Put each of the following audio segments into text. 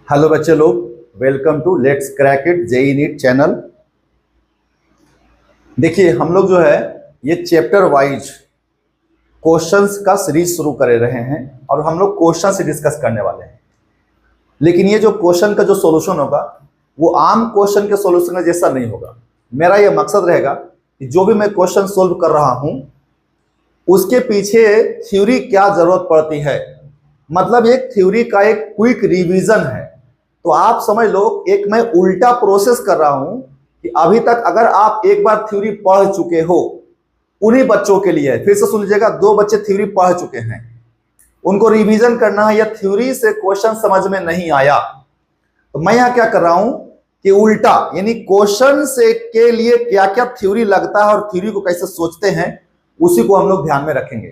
Hello बच्चे लोग, welcome to let's crack it JEE NEET channel. देखिए हम लोग जो है ये चैप्टर वाइज क्वेश्चंस का सीरीज शुरू कर रहे हैं और हम लोग क्वेश्चन से डिस्कस करने वाले हैं। लेकिन ये जो क्वेश्चन का जो सॉल्यूशन होगा वो आम क्वेश्चन के सॉल्यूशन जैसा नहीं होगा। मेरा ये मकसद रहेगा कि जो भी मैं क्वेश्चन सोल्व कर रहा हूं उसके पीछे थ्योरी क्या जरूरत पड़ती है, मतलब एक थ्योरी का एक क्विक रिवीजन है। तो आप समझ लो एक मैं उल्टा प्रोसेस कर रहा हूं कि अभी तक अगर आप एक बार थ्योरी पढ़ चुके हो, उन्हीं बच्चों के लिए फिर से सुन लीजिएगा, 2 बच्चे थ्योरी पढ़ चुके हैं, उनको रिवीजन करना है या थ्योरी से क्वेश्चन समझ में नहीं आया, तो मैं यहां क्या कर रहा हूं कि उल्टा यानी क्वेश्चन से के लिए क्या क्या थ्योरी लगता है और थ्योरी को कैसे सोचते हैं उसी को हम लोग ध्यान में रखेंगे।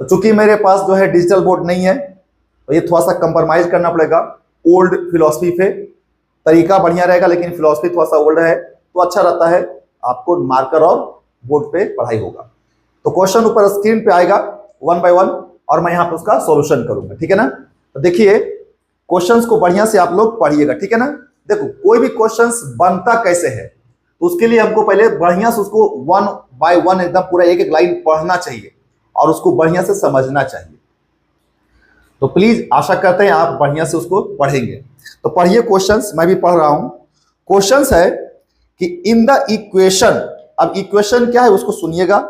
तो चूंकि मेरे पास जो है डिजिटल बोर्ड नहीं है तो ये थोड़ा सा कंप्रोमाइज करना पड़ेगा। ओल्ड फिलॉसफी पे तरीका बढ़िया रहेगा लेकिन फिलॉसफी थोड़ा सा ओल्ड है तो अच्छा रहता है, आपको मार्कर और बोर्ड पे पढ़ाई होगा। तो क्वेश्चन ऊपर स्क्रीन पे आएगा 1 बाय 1 और मैं यहाँ पे उसका सॉल्यूशन करूंगा, ठीक है ना। तो देखिए क्वेश्चंस को बढ़िया से आप लोग पढ़िएगा, ठीक है ना। देखो कोई भी क्वेश्चंस बनता कैसे है तो उसके लिए हमको पहले बढ़िया से उसको 1 बाय 1 एकदम पूरा एक एक लाइन पढ़ना चाहिए और उसको बढ़िया से समझना चाहिए। तो प्लीज आशा करते हैं आप बढ़िया से उसको पढ़ेंगे। तो पढ़िए क्वेश्चंस, मैं भी पढ़ रहा हूं। क्वेश्चंस है कि इन द इक्वेशन, अब इक्वेशन क्या है उसको सुनिएगा।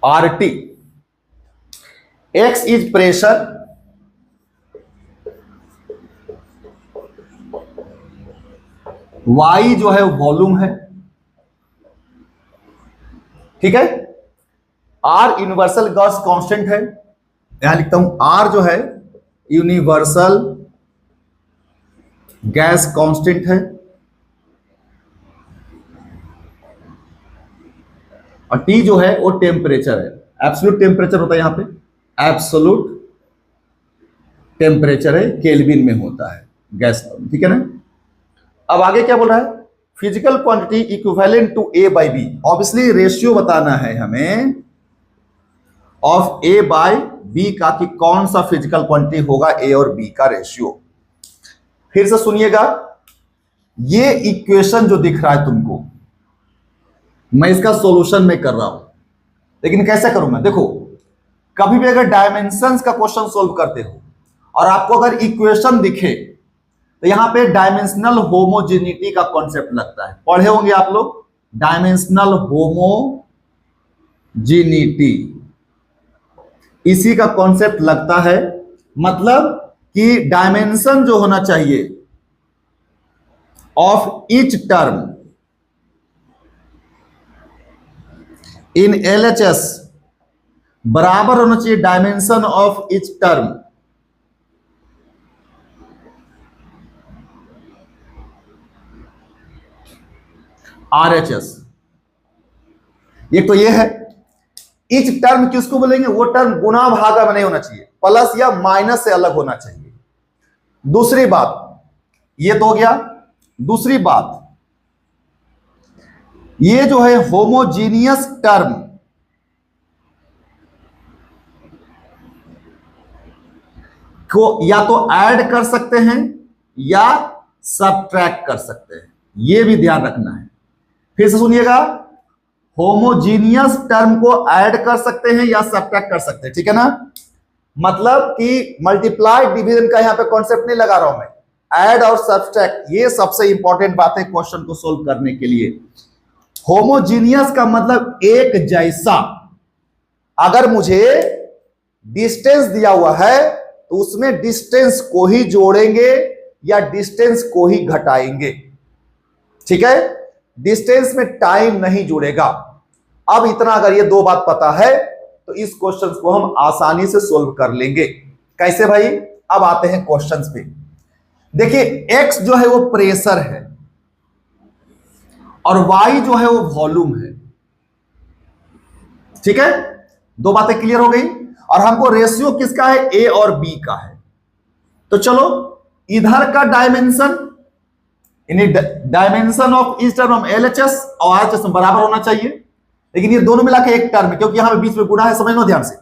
RT, X is pressure, Y जो है वॉल्यूम है, ठीक है। R यूनिवर्सल गॉस कांस्टेंट है, यहां लिखता हूं R जो है यूनिवर्सल गैस कांस्टेंट है और T जो है वो टेम्परेचर है। एब्सोल्यूट टेम्परेचर होता है यहां पे, एब्सोल्यूट टेम्परेचर है, केल्विन में होता है गैस, ठीक है ना। अब आगे क्या बोल रहा है, physical quantity equivalent to A by B। Obviously ratio बताना है हमें ऑफ A बाई B का कि कौन सा फिजिकल क्वांटिटी होगा A और B का रेशियो। फिर से सुनिएगा, ये इक्वेशन जो दिख रहा है तुमको, मैं इसका सॉल्यूशन में कर रहा हूं, लेकिन कैसे करूंगा। देखो कभी भी अगर डायमेंशंस का क्वेश्चन सोल्व करते हो और आपको अगर इक्वेशन दिखे तो यहां पे डायमेंशनल होमोजेनिटी का कॉन्सेप्ट लगता है, पढ़े होंगे आप लोग, डायमेंशनल होमोजेनिटी, इसी का कॉन्सेप्ट लगता है। मतलब कि डायमेंशन जो होना चाहिए of each term in LHS बराबर होना चाहिए dimension of each term RHS। एक तो ये है, ईच टर्म किसको बोलेंगे, वो टर्म गुना भागा में नहीं होना चाहिए, प्लस या माइनस से अलग होना चाहिए। दूसरी बात, ये तो हो गया। दूसरी बात, ये जो है होमोजीनियस टर्म को या तो ऐड कर सकते हैं या सबट्रैक्ट कर सकते हैं, ये भी ध्यान रखना है। फिर से सुनिएगा, होमोजीनियस टर्म को ऐड कर सकते हैं या सबट्रैक्ट कर सकते हैं, ठीक है ना। मतलब कि मल्टीप्लाई डिवीजन का यहां पे कॉन्सेप्ट नहीं लगा रहा हूं मैं, ऐड और सब्सट्रैक्ट ये सबसे इंपॉर्टेंट बात है क्वेश्चन को सोल्व करने के लिए। होमोजीनियस का मतलब एक जैसा, अगर मुझे डिस्टेंस दिया हुआ है तो उसमें डिस्टेंस को ही जोड़ेंगे या डिस्टेंस को ही घटाएंगे, ठीक है। डिस्टेंस में टाइम नहीं जुड़ेगा। अब इतना अगर ये 2 बात पता है तो इस क्वेश्चन को हम आसानी से सोल्व कर लेंगे। कैसे भाई, अब आते हैं क्वेश्चंस पे। देखिए x जो है वो प्रेशर है और y जो है वो वॉल्यूम है, ठीक है। 2 बातें क्लियर हो गई। और हमको रेशियो किसका है, ए और बी का है। तो चलो इधर का डायमेंशन, डायमेंशन ऑफ इस टर्म ऑफ एलएचएस और आरएचएस में बराबर होना चाहिए, लेकिन ये दोनों मिला के एक टर्म है, क्योंकि यहां पे बीच में गुणा है, समझ लो ध्यान से।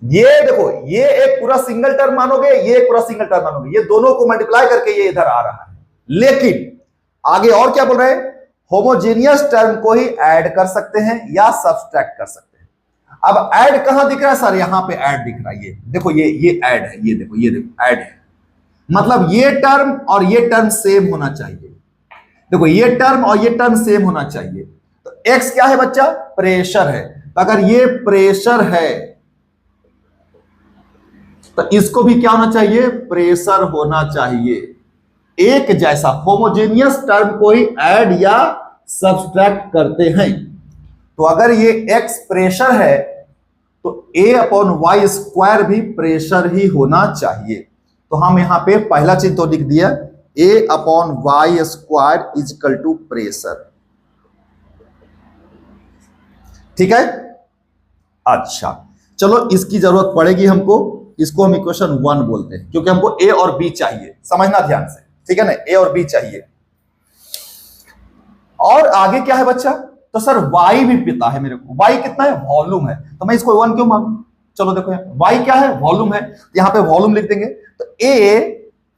ये देखो, ये एक पूरा सिंगल टर्म मानोगे, ये एक पूरा सिंगल टर्म मानोगे, ये दोनों को मल्टीप्लाई करके ये इधर आ रहा है। लेकिन आगे और क्या बोल रहे हैं, होमोजेनियस टर्म को ही ऐड कर सकते हैं या सब्सट्रैक्ट कर सकते हैं। अब ऐड कहां दिख रहा है सर, यहां पे ऐड दिख रहा है, ये देखो, ये ऐड है, ये देखो ऐड है, मतलब ये टर्म और ये टर्म सेम होना चाहिए। देखो ये टर्म और ये टर्म सेम होना चाहिए। तो एक्स क्या है बच्चा, प्रेशर है। तो अगर ये प्रेशर है तो इसको भी क्या होना चाहिए, प्रेशर होना चाहिए। एक जैसा होमोजेनियस टर्म को ही ऐड या सब्सट्रैक्ट करते हैं। तो अगर ये एक्स प्रेशर है तो ए अपॉन वाई स्क्वायर भी प्रेशर ही होना चाहिए। तो हम यहां पे पहला चीज तो लिख दिया, A upon Y square is equal to pressure. ठीक है, अच्छा चलो इसकी जरूरत पड़ेगी हमको, इसको हम इक्वेशन 1 बोलते हैं, क्योंकि हमको ए और बी चाहिए, समझना ध्यान से, ठीक है ना, ए और बी चाहिए। और आगे क्या है बच्चा, तो सर y भी पता है मेरे को, y कितना है, वॉल्यूम है, तो मैं इसको 1 क्यों मानूं। चलो देखो यहाँ y क्या है, वॉल्यूम है, यहां पे वॉल्यूम लिख देंगे, तो a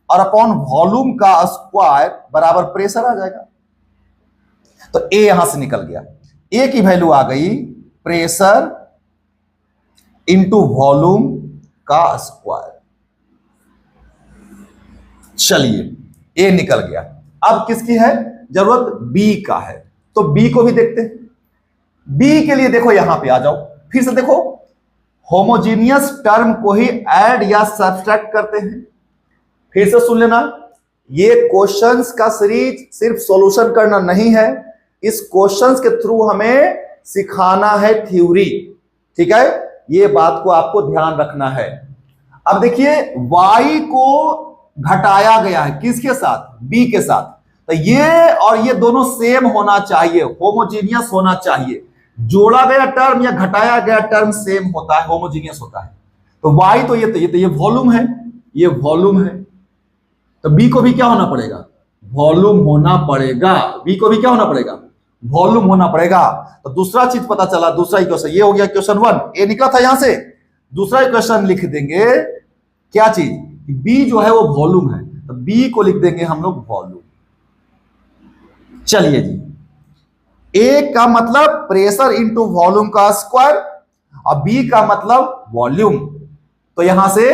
और अपॉन वॉल्यूम का स्क्वायर बराबर प्रेशर आ जाएगा। तो a यहां से निकल गया, a की वैल्यू आ गई प्रेशर इंटू वॉल्यूम का स्क्वायर। चलिए a निकल गया, अब किसकी है जरूरत, b का है, तो b को भी देखते हैं। b के लिए देखो यहां पे आ जाओ, फिर से देखो होमोजेनियस टर्म को ही ऐड या सब्सट्रैक्ट करते हैं। फिर से सुन लेना, ये क्वेश्चंस का सीरीज सिर्फ सॉल्यूशन करना नहीं है, इस क्वेश्चंस के थ्रू हमें सिखाना है थ्योरी, ठीक है, ये बात को आपको ध्यान रखना है। अब देखिए y को घटाया गया है किसके साथ, b के साथ, तो ये और ये दोनों सेम होना चाहिए, होमोजेनियस होना चाहिए। जोड़ा गया टर्म या घटाया गया टर्म सेम होता है, होमोजेनियस होता है। तो y तो ये वॉल्यूम है, ये वॉल्यूम है, तो b को भी क्या होना पड़ेगा, वॉल्यूम होना पड़ेगा, b को भी क्या होना पड़ेगा, वॉल्यूम होना पड़ेगा। तो दूसरा चीज पता चला, दूसरा इक्वेशन ये हो गया, क्वेश्चन 1 ए निकला था यहां से। दूसरा इक्वेशन लिख देंगे क्या चीज, b जो है वो वॉल्यूम है, तो b को लिख देंगे हम लोग वॉल्यूम। चलिए जी, a का मतलब प्रेशर इंटू वॉल्यूम का स्क्वायर और b का मतलब वॉल्यूम। तो यहां से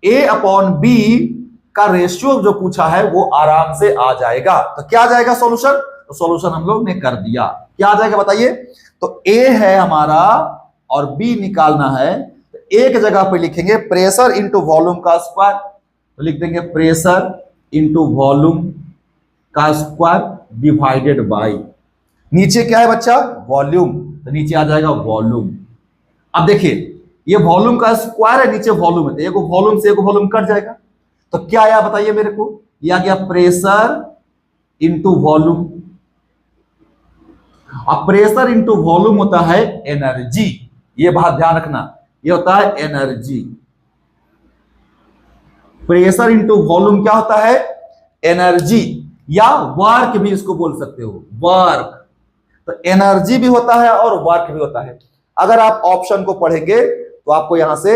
a अपॉन b का रेशियो जो पूछा है वो आराम से आ जाएगा। तो क्या आ जाएगा सॉल्यूशन, तो सॉल्यूशन हम लोग ने कर दिया, क्या आ जाएगा बताइए। तो a है हमारा और b निकालना है, तो एक जगह पे लिखेंगे प्रेशर इंटू वॉल्यूम का स्क्वायर, तो लिख देंगे प्रेशर इंटू वॉल्यूम का स्क्वायर डिवाइडेड बाय, नीचे क्या है बच्चा, वॉल्यूम, तो नीचे आ जाएगा वॉल्यूम। अब देखिए ये वॉल्यूम का स्क्वायर है, नीचे वॉल्यूम है, तो एक वॉल्यूम से एक वॉल्यूम कट जाएगा, तो क्या आया बताइए मेरे को, ये आ गया प्रेशर इंटू वॉल्यूम। अब प्रेशर इंटू वॉल्यूम होता है एनर्जी, ये बात ध्यान रखना, ये होता है एनर्जी। प्रेशर इंटू वॉल्यूम क्या होता है, एनर्जी, या वर्क भी इसको बोल सकते हो, वर्क। तो एनर्जी भी होता है और वर्क भी होता है। अगर आप ऑप्शन को पढ़ेंगे तो आपको यहां से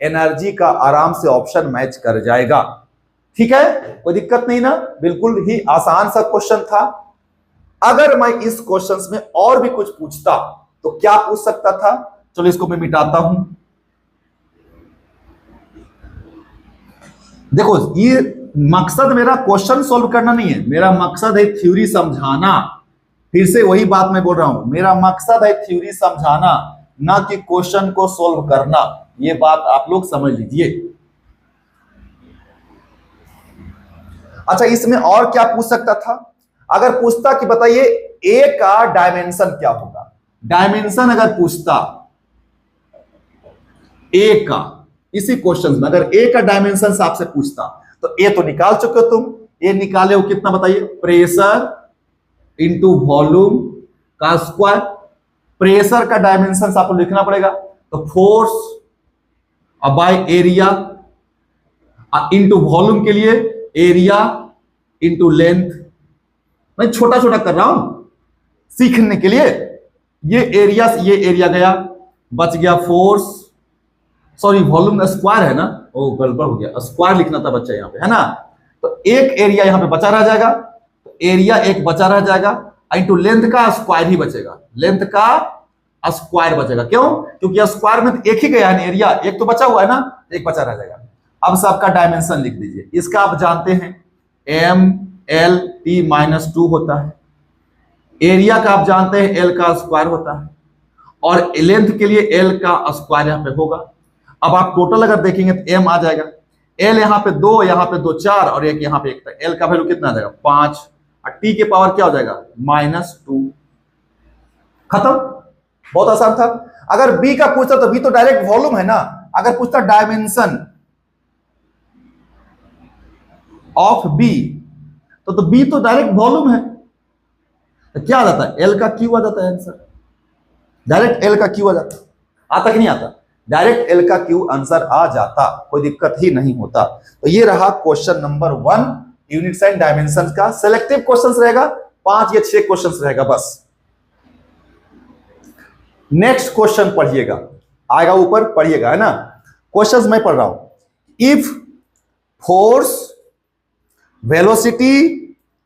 एनर्जी का आराम से ऑप्शन मैच कर जाएगा, ठीक है, कोई दिक्कत नहीं ना, बिल्कुल ही आसान सा क्वेश्चन था। अगर मैं इस क्वेश्चन में और भी कुछ पूछता तो क्या पूछ सकता था, चलो इसको मैं मिटाता हूं। देखो ये मकसद मेरा क्वेश्चन सॉल्व करना नहीं है, मेरा मकसद है थ्योरी समझाना। फिर से वही बात मैं बोल रहा हूं, मेरा मकसद है थ्योरी समझाना, ना कि क्वेश्चन को सॉल्व करना, ये बात आप लोग समझ लीजिए। अच्छा इसमें और क्या पूछ सकता था, अगर पूछता कि बताइए ए का डायमेंशन क्या होगा, डायमेंशन अगर पूछता ए का, इसी क्वेश्चन में अगर ए का डायमेंशन आपसे पूछता, तो ए तो निकाल चुके हो तुम, ए निकाले हो कितना बताइए, प्रेशर इंटू वॉल्यूम का स्क्वायर। प्रेशर का डायमेंशन आपको लिखना पड़ेगा, तो फोर्स अब बाय एरिया इंटू वॉल्यूम के लिए एरिया इंटू लेंथ। मैं छोटा छोटा कर रहा हूं सीखने के लिए। ये एरिया गया, बच गया फोर्स, सॉरी वॉल्यूम स्क्वायर है ना, ओ गड़बड़ हो गया, स्क्वायर लिखना था बच्चा यहाँ पे, है ना। तो एक एरिया यहां पे बचा रह जाएगा, तो एरिया एक बचा रह जाएगा, इंटू लेंथ का स्क्वायर ही बचेगा, लेंथ का स्क्वायर बचेगा। क्यों? क्योंकि स्क्वायर में तो एक ही गया है ना, एरिया एक तो बचा हुआ है ना, एक बचा रह जाएगा। अब सबका डायमेंशन लिख दीजिए। इसका आप जानते हैं MLT-2 होता है, एरिया का आप जानते हैं L का स्क्वायर होता है, और लेंथ के लिए L का स्क्वायर यहां पे होगा। अब आप टोटल अगर देखेंगे तो M आ जाएगा, L यहां पे 2, यहां पे 2 4 और एक यहां पे 1 था। L का वैल्यू कितना आ जाएगा 5, और T के पावर क्या हो जाएगा -2। खत्म, बहुत आसान था। अगर B का पूछता तो B तो डायरेक्ट वॉल्यूम है ना, अगर पूछता डायमेंशन ऑफ B तो B तो डायरेक्ट वॉल्यूम है, तो क्या आ जाता है L का Q आ जाता है आंसर, डायरेक्ट L का Q आ जाता। आता कि नहीं आता? डायरेक्ट L का Q आंसर आ जाता, कोई दिक्कत ही नहीं होता। तो ये रहा question number 1 units and dimensions का। सिलेक्टिव क्वेश्चंस रहेगा, 5 या 6 क्वेश्चंस रहेगा बस। नेक्स्ट क्वेश्चन पढ़िएगा, आएगा ऊपर, पढ़िएगा, है ना। क्वेश्चंस मैं पढ़ रहा हूं। If force, velocity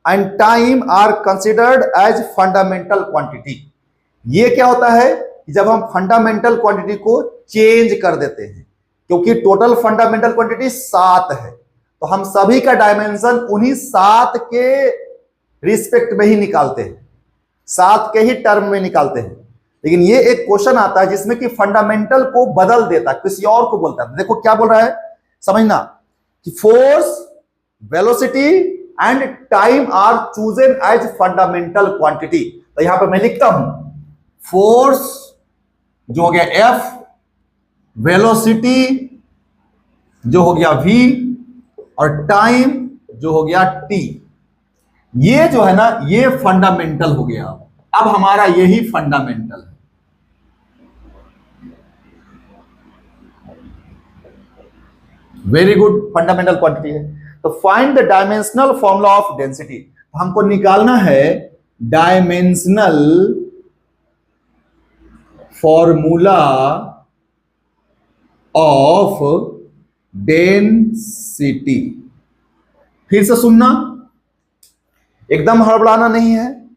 and time are considered as fundamental quantity. ये क्या होता है कि जब हम फंडामेंटल क्वांटिटी को चेंज कर देते हैं, क्योंकि टोटल फंडामेंटल क्वांटिटी 7 है, तो हम सभी का डायमेंशन उन्हीं 7 के रिस्पेक्ट में ही निकालते हैं, 7 के ही टर्म में निकालते हैं। लेकिन ये एक क्वेश्चन आता है जिसमें कि फंडामेंटल को बदल देता है, किसी और को बोलता है। देखो क्या बोल रहा है, समझना कि force, velocity and time are chosen as fundamental quantity. तो यहां पर मैं लिखता हूं फोर्स जो हो गया F, वेलोसिटी जो हो गया V, और टाइम जो हो गया T। ये जो है ना, ये फंडामेंटल हो गया। अब हमारा यही फंडामेंटल है। वेरी गुड, फंडामेंटल क्वांटिटी है। तो find the dimensional formula of density. हमको निकालना है डायमेंशनल फॉर्मूला ऑफ डेंसिटी। फिर से सुनना, एकदम हड़बड़ाना नहीं है,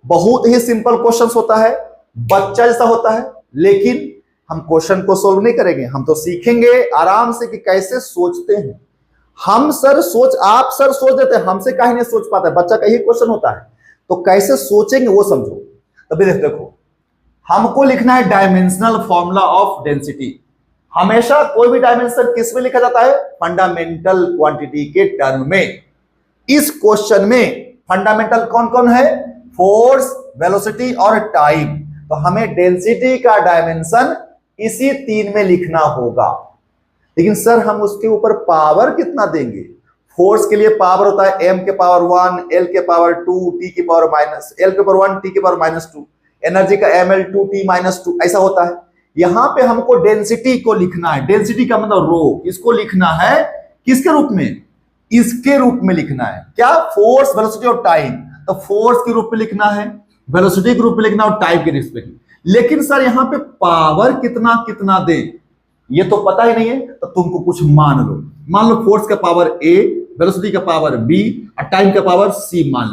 बहुत ही सिंपल क्वेश्चन होता है, बच्चा जैसा होता है। लेकिन हम क्वेश्चन को सोल्व नहीं करेंगे, हम तो सीखेंगे आराम से कि कैसे सोचते हैं हम। आप सर सोच देते हैं, हमसे काहे नहीं सोच पाता है, बच्चा का ही क्वेश्चन होता है। तो कैसे सोचेंगे वो समझो। तभी देखो, हमको लिखना है डायमेंशनल फॉर्मूला ऑफ डेंसिटी। हमेशा कोई भी डायमेंशन किस में लिखा जाता है? फंडामेंटल क्वांटिटी के टर्म में। इस क्वेश्चन में फंडामेंटल कौन कौन है? फोर्स, वेलोसिटी और टाइम। तो हमें डेंसिटी का डायमेंशन इसी 3 में लिखना होगा। लेकिन सर हम उसके ऊपर पावर कितना देंगे? फोर्स के लिए पावर होता है m के पावर 1, l के पावर 2, t के पावर माइनस l के पावर 1, t के पावर -2। एनर्जी का ml2t -2 ऐसा होता है। यहां पे हमको डेंसिटी को लिखना है, डेंसिटी का मतलब रो, इसको लिखना है किसके रूप में? इसके रूप में लिखना है। क्या? फोर्स, वेलोसिटी और टाइम। तो फोर्स के रूप में लिखना है, वेलोसिटी के रूप में लिखना और टाइम के रिस्पेक्ट में। लेकिन सर यहां पे पावर कितना कितना दे ये तो पता ही नहीं है, तो तुमको कुछ मान लो। मान लो फोर्स का पावर A, वेलोसिटी का पावर B और टाइम का पावर C मान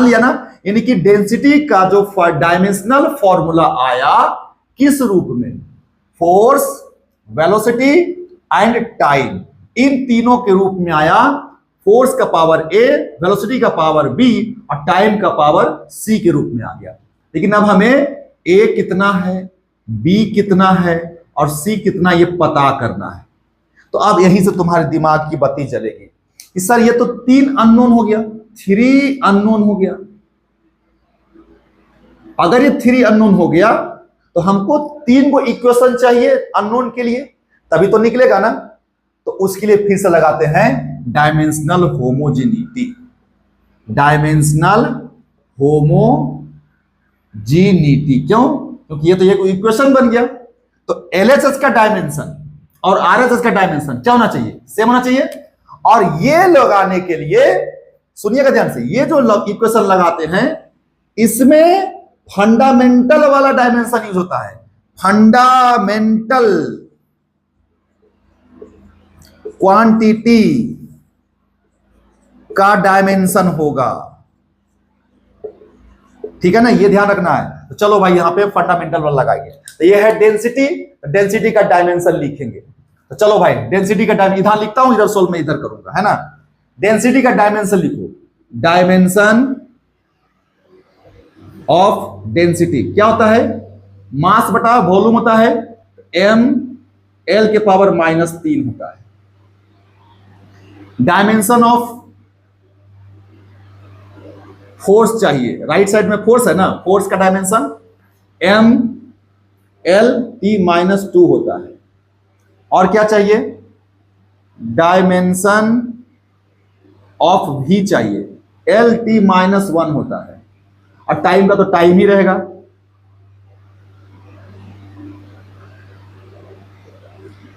लिया ना। यानी कि डेंसिटी का जो डायमेंशनल फॉर्मूला आया किस रूप में? फोर्स, वेलोसिटी एंड टाइम, इन तीनों के रूप में आया। फोर्स का पावर A, वेलोसिटी का पावर B और टाइम का पावर C के रूप में आ गया। लेकिन अब हमें A कितना है, B कितना है और C कितना ये पता करना है। तो अब यहीं से तुम्हारे दिमाग की बत्ती जलेगी कि सर ये तो 3 अननोन हो गया, 3 अननोन हो गया। अगर ये 3 अननोन हो गया तो हमको 3 को इक्वेशन चाहिए अननोन के लिए, तभी तो निकलेगा ना। तो उसके लिए फिर से लगाते हैं डायमेंशनल होमोजेनिटी। डायमेंशनल होमोजेनिटी क्यों? क्योंकि ये तो एक इक्वेशन बन गया। तो LHS का डायमेंशन और RHS का डायमेंशन क्या होना चाहिए, सेम होना चाहिए। और ये लगाने के लिए सुनिएगा ध्यान से, ये जो इक्वेशन लगाते हैं इसमें फंडामेंटल वाला डायमेंशन यूज होता है, फंडामेंटल क्वांटिटी का डायमेंशन होगा, ठीक है ना, ये ध्यान रखना है। तो चलो भाई यहां पे फंडामेंटल वाला लगाएंगे। तो ये है डेंसिटी, डेंसिटी का डायमेंशन लिखेंगे। तो चलो भाई डेंसिटी का डायमेंशन इधर लिखता हूं, इधर सोल्व में इधर करूंगा, है ना। डेंसिटी का डायमेंशन लिखो, डायमेंशन ऑफ डेंसिटी क्या होता है, मास बटा वॉल्यूम होता है, m l के पावर -3 होता है। डायमेंशन ऑफ फोर्स चाहिए, राइट साइड में फोर्स है ना, फोर्स का डायमेंशन m l t -2 होता है। और क्या चाहिए, डायमेंशन ऑफ v चाहिए, l t -1 होता है। और टाइम का तो टाइम ही रहेगा,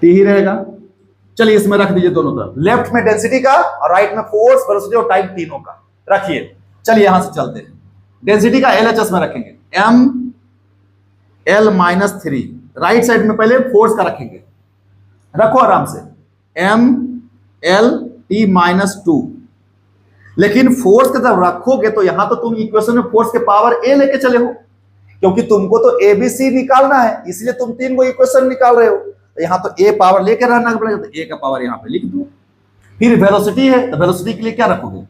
t ही रहेगा। चलिए इसमें रख दीजिए दोनों तरफ, लेफ्ट में डेंसिटी का और राइट में फोर्स, वेलोसिटी और टाइम तीनों का रखिए। चलिए यहां से चलते हैं, डेंसिटी का LHS में रखेंगे m l -3, राइट साइड में पहले फोर्स का रखेंगे, रखो आराम से m l t -2। लेकिन फोर्स का जब रखोगे तो यहां तो तुम इक्वेशन में फोर्स के पावर a लेके चले हो, क्योंकि तुमको तो ABC निकालना है, इसलिए तुम 3 को इक्वेशन निकाल रहे हो। तो यहां तो a पावर लेके रहना पड़ेगा, तो a का पावर यहां पे लिख दो। फिर वेलोसिटी है, तो वेलोसिटी के लिए क्या रखोगे,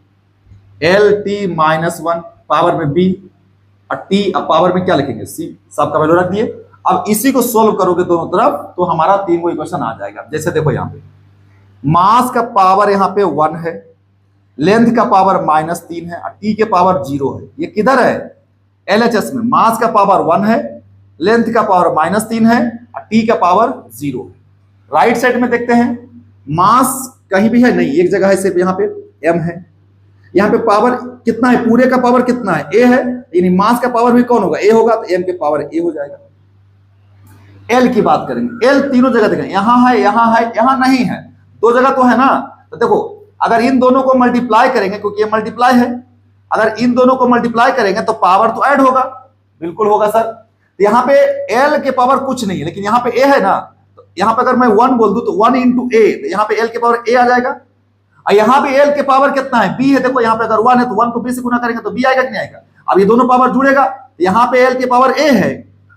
l t -1 पावर में b और t अब पावर में क्या लिखेंगे c, सबका वैल्यू रख दिए। अब इसी को सोल्व करोगे दोनों तरफ तो हमारा 3 को इक्वेशन आ जाएगा। जैसे देखो यहां पे मास का पावर यहां पे 1 है, लेंथ का पावर -3 है और t के पावर 0 है। ये किधर है, LHS में मास का पावर 1 है, लेंथ का पावर -3 है और t का पावर 0 है। राइट साइड में देखते हैं मास कहीं भी है नहीं, एक जगह है सिर्फ, यहां पे m है। यहां पे पावर कितना है, पूरे का पावर कितना है, a है, यानी मास का पावर भी कौन होगा, a होगा, तो m के पावर a हो जाएगा। l की बात करेंगे, l तीनों जगह देखेंगे, यहां है, यहां है, यहां नहीं है, 2 जगह तो है ना। तो देखो अगर इन दोनों को मल्टीप्लाई करेंगे, क्योंकि ये मल्टीप्लाई है, अगर इन दोनों को मल्टीप्लाई करेंगे तो पावर तो ऐड होगा, बिल्कुल होगा सर। तो यहाँ पे l के पावर कुछ नहीं है, लेकिन यहाँ पे a है ना, तो यहाँ पे अगर मैं 1 बोल दूं तो 1 × a, तो यहाँ पे l के पावर a आ जाएगा। और यहाँ पे l के पावर कितना है, b है, देखो यहाँ पे अगर 1 है तो 1 को b से गुना करेंगे तो b आएगा कि नहीं आएगा। अब ये दोनों पावर जुड़ेगा, यहाँ पे l के पावर a है,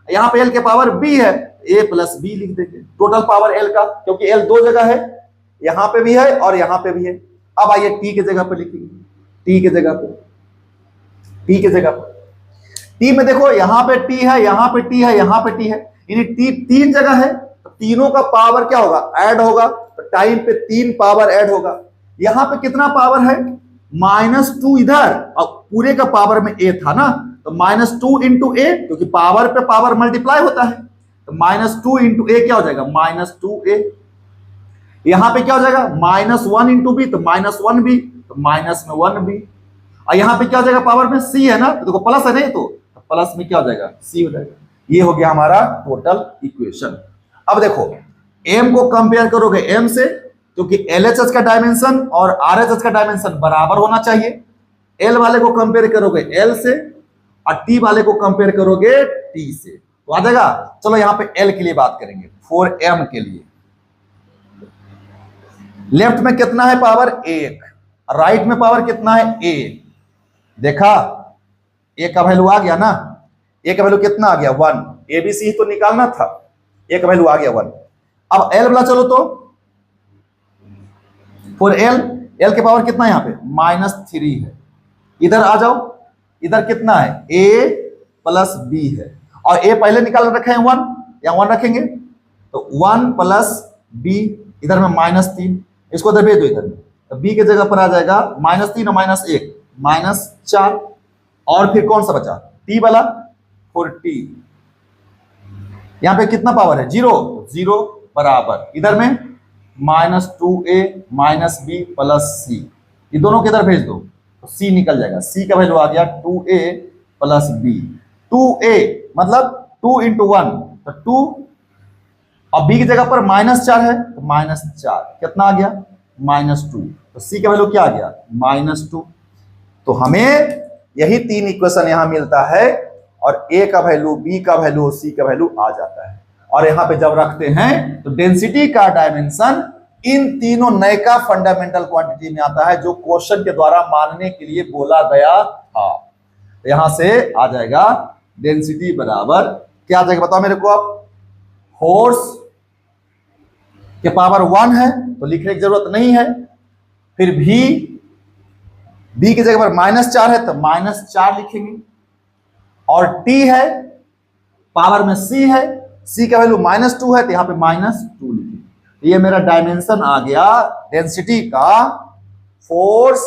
यहाँ पे l के पावर b है, a + b लिख देंगे टोटल पावर l का, क्योंकि l 2 जगह है, यहाँ पे भी है और यहाँ पे भी है। अब आइए t के जगह पे लिखेंगे, t के जगह पे, t के जगह पे t में देखो यहाँ पे t है, यहाँ पे t है, यहाँ पे t है, यानी t 3 जगह है, तो तीनों का पावर क्या होगा, ऐड होगा, तो टाइम पे 3 पावर ऐड होगा। यहाँ पे कितना पावर है, -2 इधर, और पूरे का पावर में a था ना, तो -2 × a, क्योंकि पावर पे पावर मल्टीप्लाई होता है, तो -2 × a क्या हो जाएगा, -2a। यहां पे क्या हो जाएगा, -1 × b, तो -1b, तो -1b। और यहां पे क्या हो जाएगा, पावर में c है ना, तो देखो प्लस है नहीं, तो प्लस में क्या हो जाएगा, c हो जाएगा। ये हो गया हमारा टोटल इक्वेशन। अब देखो m को कंपेयर करोगे m से, क्योंकि LHS का डायमेंशन और RHS का डायमेंशन बराबर होना चाहिए। L वाले को कंपेयर करोगे L से और T वाले को कंपेयर करोगे T से, तो आ जाएगा। चलो यहाँ पे L के लिए बात करेंगे, 4m के लिए। लेफ्ट में कितना है पावर 1, राइट में पावर कितना है a, देखा a का वैल्यू आ गया ना, a का वैल्यू कितना आ गया 1, ABC ही तो निकालना था, a का वैल्यू आ गया 1। अब L वाला चलो तो फॉर L के पावर कितना है, यहाँ पे -3 है, इधर आ जाओ, इधर कितना है a + b है, और a पहले निकाल रखे हैं 1, या 1 रखेंगे, तो 1 + b, इधर में -3, इसको इधर भेज दो इधर में, तो b के जगह पर आ जाएगा -3 और -1 -4, और फिर कौन सा बचा t वाला, फॉर t यहाँ पे कितना पावर है 0 बराबर, इधर में -2a -b + c, ये दोनों किधर भेज दो तो c निकल जाएगा, c का वैल्यू आ गया 2a + b, 2a मतलब 2 × 1, तो 2 अब बी की जगह पर -4 है तो -4 कितना आ गया, -2। तो सी का वैल्यू क्या आ गया, -2। तो हमें यही 3 इक्वेशन यहां मिलता है और ए का वैल्यू, बी का वैल्यू और सी का वैल्यू आ जाता है। और यहां पे जब रखते हैं तो डेंसिटी का डायमेंशन इन तीनों नए का फंडामेंटल क्वांटिटी में आता है जो क्वेश्चन के द्वारा मानने के लिए बोला गया था। तो यहां से आ जाएगा डेंसिटी बराबर क्या आ जाएगा बताओ मेरे को। आप फोर्स के पावर 1 है तो लिखने की जरूरत नहीं है। फिर भी बी की जगह पर -4 है तो -4 लिखेंगे। और टी है, पावर में सी है, सी का वैल्यू -2 है तो यहां पे -2 लिखेंगे। ये मेरा डायमेंशन आ गया डेंसिटी का, फोर्स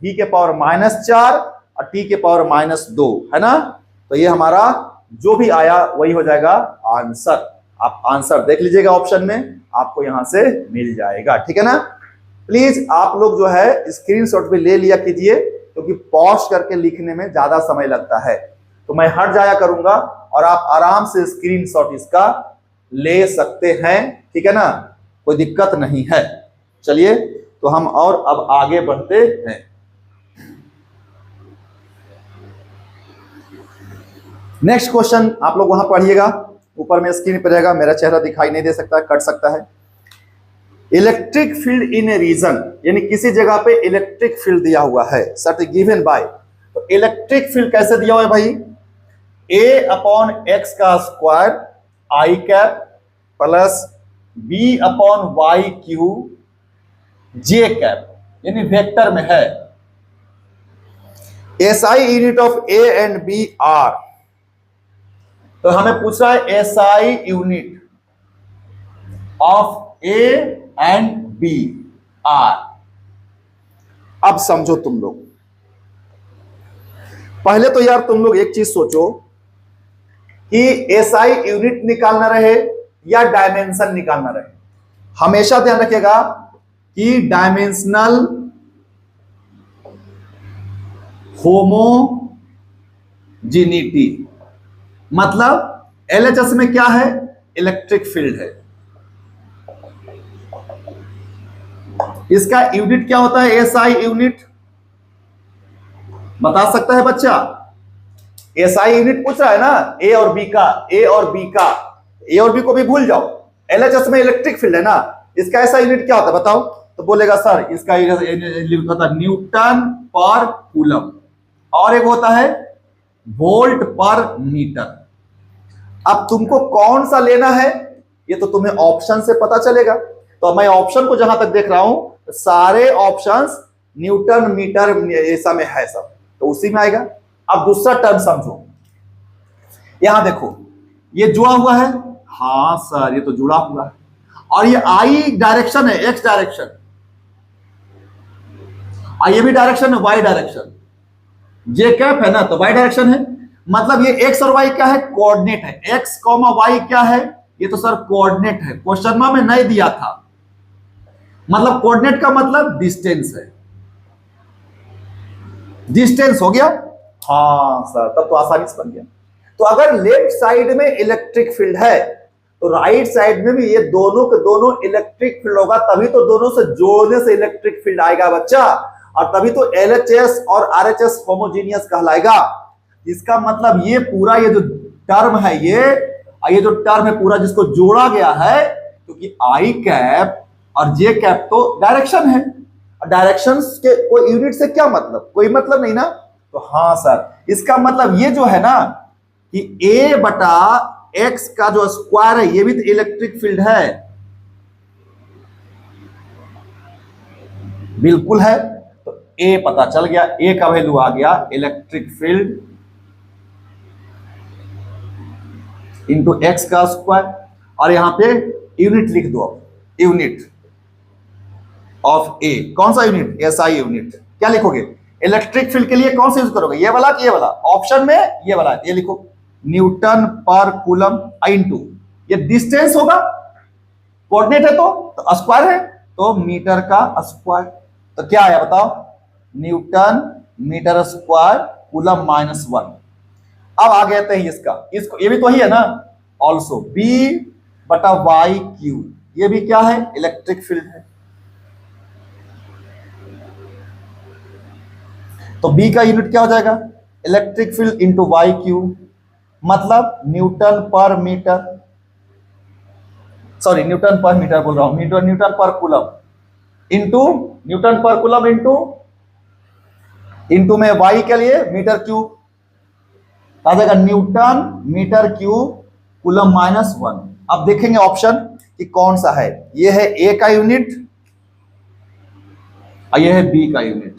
v के पावर -4 और t के पावर -2 है ना। तो ये हमारा जो भी आया वही हो जाएगा आंसर। आप आंसर देख लीजिएगा ऑप्शन में, आपको यहां से मिल जाएगा, ठीक है ना। प्लीज आप लोग जो है स्क्रीनशॉट भी ले लिया कीजिए क्योंकि पॉज करके लिखने में ज्यादा समय लगता है। तो मैं हट जाया करूंगा और आप आराम से स्क्रीनशॉट इसका ले सकते हैं, ठीक है ना, कोई दिक्कत नहीं है। चलिए तो हम और अब आगे बढ़ते हैं। नेक्स्ट क्वेश्चन आप लोग वहां पढ़िएगा, ऊपर में स्क्रीन पर रहेगा, मेरा चेहरा दिखाई नहीं दे सकता, कट सकता है। Electric field in a region, यानी किसी जगह पे इलेक्ट्रिक फील्ड दिया हुआ है, सर्ट गिवन बाय। तो इलेक्ट्रिक फील्ड कैसे दिया हुआ है भाई, A/x का square I cap plus B/y³ J cap, यानी वेक्टर में है। SI unit of A and B are, तो हमें पूछ रहा है SI unit of A and B are. अब समझो तुम लोग, पहले तो यार तुम लोग एक चीज सोचो कि SI यूनिट निकालना रहे या डायमेंशन निकालना रहे। हमेशा ध्यान रखिएगा कि डायमेंशनल होमोजेनिटी मतलब LHS में क्या है, इलेक्ट्रिक फील्ड है। इसका यूनिट क्या होता है, SI यूनिट बता सकता है बच्चा। SI यूनिट पूछ रहा है ना, A और B का, A और B को भी भूल जाओ, LHS में इलेक्ट्रिक फील्ड है ना, इसका SI यूनिट क्या होता है बताओ। तो बोलेगा सर इसका होता है न्यूटन पर कूलम, और एक होता है वोल्ट पर मीटर। अब तुमको कौन सा लेना है ये तो तुम्हें ऑप्शन से पता चलेगा। तो मैं ऑप्शन को जहां तक देख रहा हूं सारे ऑप्शंस न्यूटन मीटर ऐसा में है सब, तो उसी में आएगा। अब दूसरा टर्म समझो, यहां देखो ये जुड़ा हुआ है, हाँ सर ये तो जुड़ा हुआ है, और ये आई डायरेक्शन है, एक्स डायरेक्शन, और ये भी डायरेक्शन है वाई डायरेक्शन, जे कैप है ना तो वाई डायरेक्शन है। मतलब ये एक्स और वाई क्या है, कोऑर्डिनेट है। एक्स कॉमा वाई क्या है, ये तो सर कोऑर्डिनेट है, क्वेश्चन में नहीं दिया था। मतलब कोऑर्डिनेट का मतलब डिस्टेंस है, डिस्टेंस हो गया, हाँ सर तब तो आसानी से बन गया। तो अगर लेफ्ट साइड में इलेक्ट्रिक फील्ड है तो राइट साइड में भी ये दोनों के दोनों इलेक्ट्रिक फील्ड होगा, तभी तो दोनों से जोड़ने से इलेक्ट्रिक फील्ड आएगा बच्चा, और तभी तो LHS और RHS होमोजीनियस कहलाएगा। इसका मतलब ये पूरा ये जो टर्म है ये जो टर्म है पूरा जिसको जोड़ा गया है, क्योंकि आई कैप और जे कैप तो डायरेक्शन है, डायरेक्शंस के कोई यूनिट से क्या मतलब, कोई मतलब नहीं ना। तो हाँ सर इसका मतलब ये जो है ना कि A/x का जो स्क्वायर है ये भी तो इलेक्ट्रिक फील्ड है, बिल्कुल है। तो A पता चल गया, A का वैल्यू आ गया इलेक्ट्रिक फील्ड इंटू एक्स का स्क्वायर, और यहां पे यूनिट लिख दो, यूनिट ऑफ ए, कौन सा यूनिट, SI यूनिट। क्या लिखोगे, इलेक्ट्रिक फील्ड के लिए कौन सा यूज करोगे, ये वाला कि ये वाला, ऑप्शन में ये वाला, ये लिखो न्यूटन पर कूलम इनटू ये डिस्टेंस होगा, कोऑर्डिनेट है तो स्क्वायर है तो मीटर का स्क्वायर। तो क्या आया बताओ, न्यूटन मीटर स्क्वायर कूलम -1। अब आ गए थे इसका, इसको ये भी तो ही है ना, ऑल्सो B बटा वाई क्यू, ये भी क्या है, इलेक्ट्रिक फील्ड है। तो बी का यूनिट क्या हो जाएगा, electric field into Y Q, मतलब न्यूटन पर मीटर, सॉरी न्यूटन पर मीटर बोल रहा हूं, न्यूटन पर कूलम इंटू न्यूटन पर कूलम इंटू में वाई के लिए मीटर क्यूब, आ जाएगा न्यूटन मीटर क्यूब कूलम -1। अब देखेंगे ऑप्शन कि कौन सा है, ये है ए का यूनिट और ये है बी का यूनिट,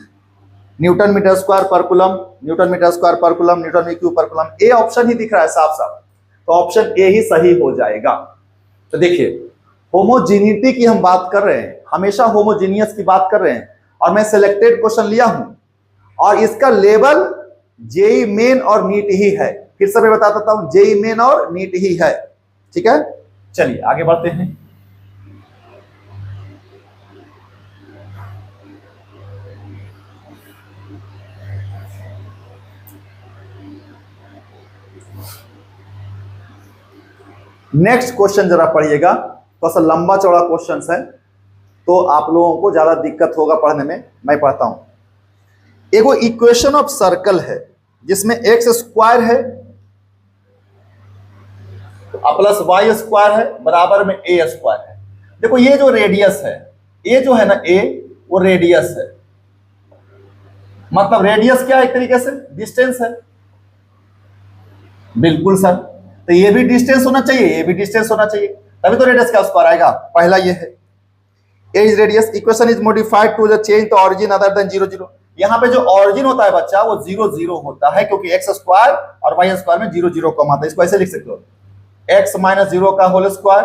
न्यूटन मीटर स्क्वायर पर कूलम, न्यूटन मीटर स्क्वायर पर कूलम, न्यूटन मीटर क्यूब पर कूलम। ए ऑप्शन ही दिख रहा है साफ साफ, तो ऑप्शन ए ही सही हो जाएगा। तो देखिए होमोजीनिटी की हम बात कर रहे हैं, हमेशा होमोजीनियस की बात कर रहे हैं, और मैं सिलेक्टेड क्वेश्चन लिया हूं और इसका लेवल जेई मेन और नीट ही है। फिर से मैं बता देता हूं, जेई मेन और नीट ही है, ठीक है। चलिए आगे बढ़ते हैं। नेक्स्ट क्वेश्चन जरा पढ़िएगा, थोड़ा सा लंबा चौड़ा क्वेश्चन है तो आप लोगों को ज्यादा दिक्कत होगा पढ़ने में, मैं पढ़ता हूं। एगो इक्वेशन ऑफ सर्कल है जिसमें एक्स स्क्वायर है प्लस वाई स्क्वायर है बराबर में ए स्क्वायर है। देखो ये जो रेडियस है, ये जो है ना ए, वो रेडियस है, मतलब रेडियस क्या है, एक तरीके से डिस्टेंस है। बिल्कुल सर, तो ये भी डिस्टेंस होना चाहिए, ये भी डिस्टेंस होना चाहिए, तभी तो रेडियस का स्क्वायर आएगा। पहला ये है A is radius, equation is modified to the change the origin other than 0 0। यहाँ पे जो ऑरिजिन होता है बच्चा वो 0 0 होता है, क्योंकि एक्स स्क्वायर और वाई स्क्वायर में 0 0 कम आता है। इसको ऐसे लिख सकते हो, x माइनस 0 का whole square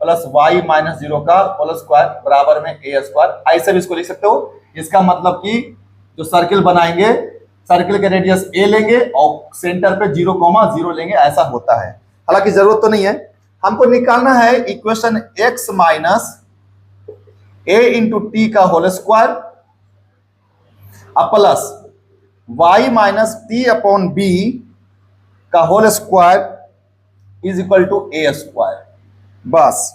plus Y minus 0 का होल स्क्वायर बराबर में ए स्क्वायर, ऐसे भी इसको लिख सकते हो। इसका मतलब कि जो सर्किल बनाएंगे, सर्किल के रेडियस ए लेंगे और सेंटर पे 0,0 लेंगे, ऐसा होता है। हालांकि जरूरत तो नहीं है, हमको निकालना है equation x minus A into T का whole square plus Y minus T upon B का whole square is equal to A square. बस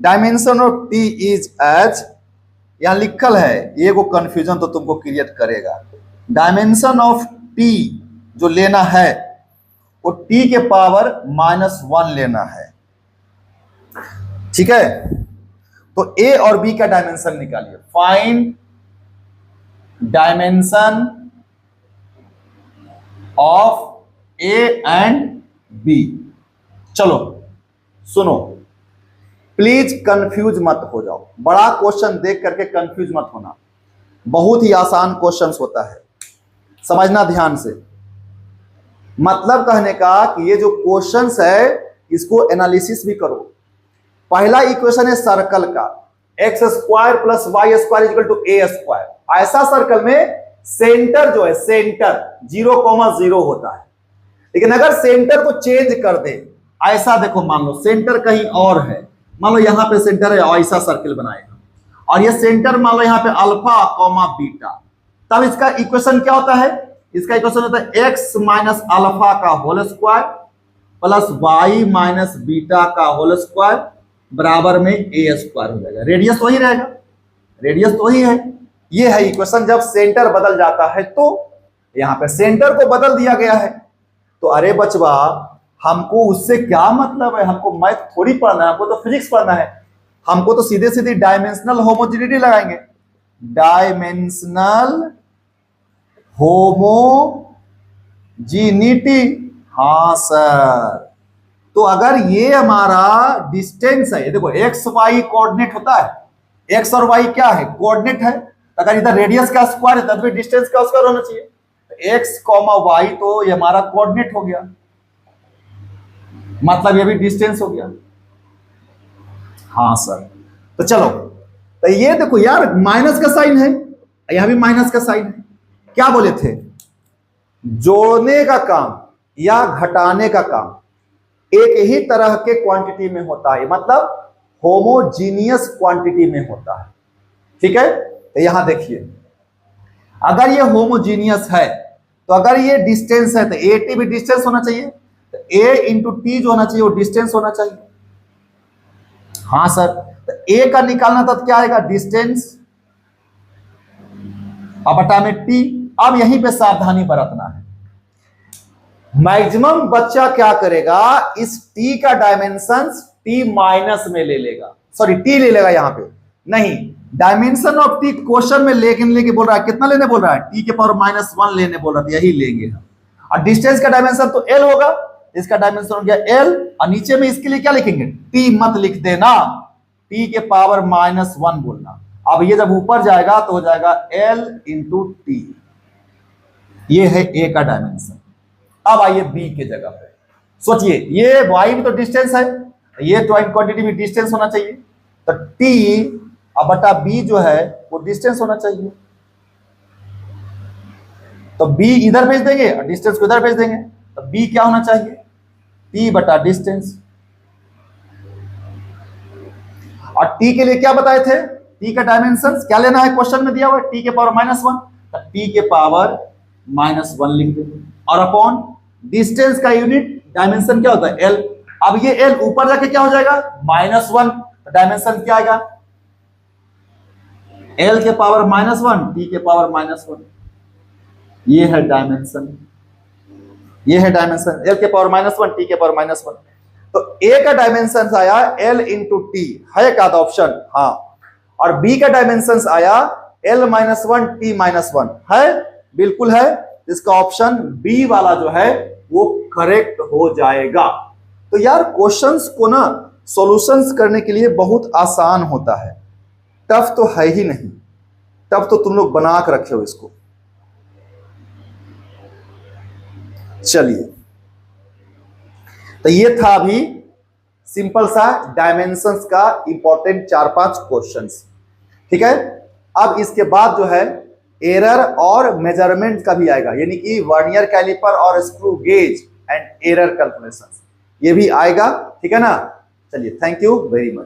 dimension of T is as, यहां लिखल है, ये को कंफ्यूजन तो तुमको क्रिएट करेगा। डायमेंशन ऑफ टी जो लेना है वो टी के पावर -1 लेना है, ठीक है। तो ए और बी का डायमेंशन निकालिए, find dimension of A and B. चलो सुनो, प्लीज कंफ्यूज मत हो जाओ, बड़ा क्वेश्चन देख करके कंफ्यूज मत होना, बहुत ही आसान क्वेश्चन होता है, समझना ध्यान से। मतलब कहने का कि ये जो क्वेश्चंस है इसको एनालिसिस भी करो। पहला इक्वेशन है सर्कल का, X square plus Y square equal to A square. ऐसा सर्कल में सेंटर जो है, सेंटर 0,0 होता है, लेकिन अगर सेंटर को चेंज कर दे, ऐसा देखो मान लो सेंटर कहीं और है, मान लो यहां पे सेंटर है, ऐसा सर्किल बनाएगा और ये सेंटर मान लो यहां पे अल्फा कॉमा बीटा, तब इसका इक्वेशन क्या होता है, इसका इक्वेशन होता है एक्स माइनस अल्फा का whole square plus Y minus beta का होल स्क्वायर बराबर में ए स्क्वायर हो जाएगा। रेडियस तो ही रहेगा, रेडियस तो ही है। ये है इक्वेशन जब सेंटर बदल जाता है, तो यहां पे सेंटर को बदल दिया गया है। तो अरे बचवा, हमको उससे क्या मतलब है, हमको मैथ थोड़ी पढ़ना है, हमको तो फिजिक्स पढ़ना है, हमको तो सीधे सीधे डायमेंशनल होमोजेनिटी लगाएंगे। डायमेंशनल होमोजेनिटी, हाँ सर। तो अगर ये हमारा डिस्टेंस है, देखो एक्स वाई कोऑर्डिनेट होता है, एक्स और वाई क्या है, कोऑर्डिनेट है। अगर इधर रेडियस का स्क्वायर है तब भी डिस्टेंस का स्क्वायर होना चाहिए। एक्स कॉमा वाई तो ये हमारा कोऑर्डिनेट हो गया, मतलब ये भी डिस्टेंस हो गया। हाँ सर, तो चलो, तो ये देखो यार माइनस का साइन है, यहां भी माइनस का साइन है। क्या बोले थे, जोड़ने का काम या घटाने का काम एक ही तरह के क्वांटिटी में होता है, मतलब होमोजीनियस क्वांटिटी में होता है, ठीक है। तो यहां देखिए, अगर ये होमोजीनियस है तो अगर ये डिस्टेंस है तो ए टी भी डिस्टेंस होना चाहिए, तो ए इंटू टी जो होना चाहिए वो डिस्टेंस होना चाहिए। हाँ सर, तो ए का निकालना था तो क्या आएगा, डिस्टेंस अब बटा में टी। अब यहीं पे सावधानी बरतना है, मैक्सिमम बच्चा क्या करेगा, इस टी का डायमेंशन टी माइनस में ले लेगा, सॉरी टी ले लेगा यहां पे, नहीं डायमेंशन ऑफ टी क्वेश्चन में लेके बोल रहा है, कितना लेने बोल रहा है, टी के पावर -1 लेने बोल रहा था, यही लेंगे हम। और डिस्टेंस का डायमेंशन तो एल होगा, इसका डायमेंशन हो गया एल, और नीचे में इसके लिए क्या लिखेंगे, टी मत लिख देना, टी के पावर -1 बोलना। अब ये जब ऊपर जाएगा तो हो जाएगा एल इंटू टी, ये है ए का डायमेंशन। अब आइए बी के जगह पे, सोचिए ये वाई भी तो डिस्टेंस है, ये तो क्वांटिटी भी डिस्टेंस होना चाहिए, तो टी अब बटा बी जो है वो डिस्टेंस होना चाहिए, तो बी इधर भेज देंगे और डिस्टेंस को इधर भेज देंगे, तो बी क्या होना चाहिए, टी बटा डिस्टेंस। और टी के लिए क्या बताए थे, टी का डायमेंशन क्या लेना है, क्वेश्चन में दिया हुआ है टी के पावर -1, तो टी के पावर -1 लिख देंगे, और अपॉन डिस्टेंस का यूनिट डायमेंशन क्या होता है एल। अब ये एल ऊपर जाके क्या हो जाएगा, -1, तो डायमेंशन क्या आएगा, एल के पावर -1 टी के पावर -1, ये है डायमेंशन, ये है डायमेंशन, एल के पावर -1 टी के पावर -1। तो ए का डायमेंशन आया एल इंटू टी, है क्या ऑप्शन, हाँ, और बी का डायमेंशन आया एल -1 टी -1, है बिल्कुल है, इसका ऑप्शन बी वाला जो है वो करेक्ट हो जाएगा। तो यार क्वेश्चंस को ना सॉल्यूशंस करने के लिए बहुत आसान होता है, टफ तो है ही नहीं, टफ तो तुम लोग बना के रखे हो इसको। चलिए, तो ये था अभी सिंपल सा डायमेंशंस का इंपॉर्टेंट 4-5 क्वेश्चंस, ठीक है। अब इसके बाद जो है एरर और मेजरमेंट का भी आएगा, यानी कि वर्नियर कैलिपर और screw gauge and error calculations, ये भी आएगा, ठीक है ना। चलिए, थैंक यू वेरी मच।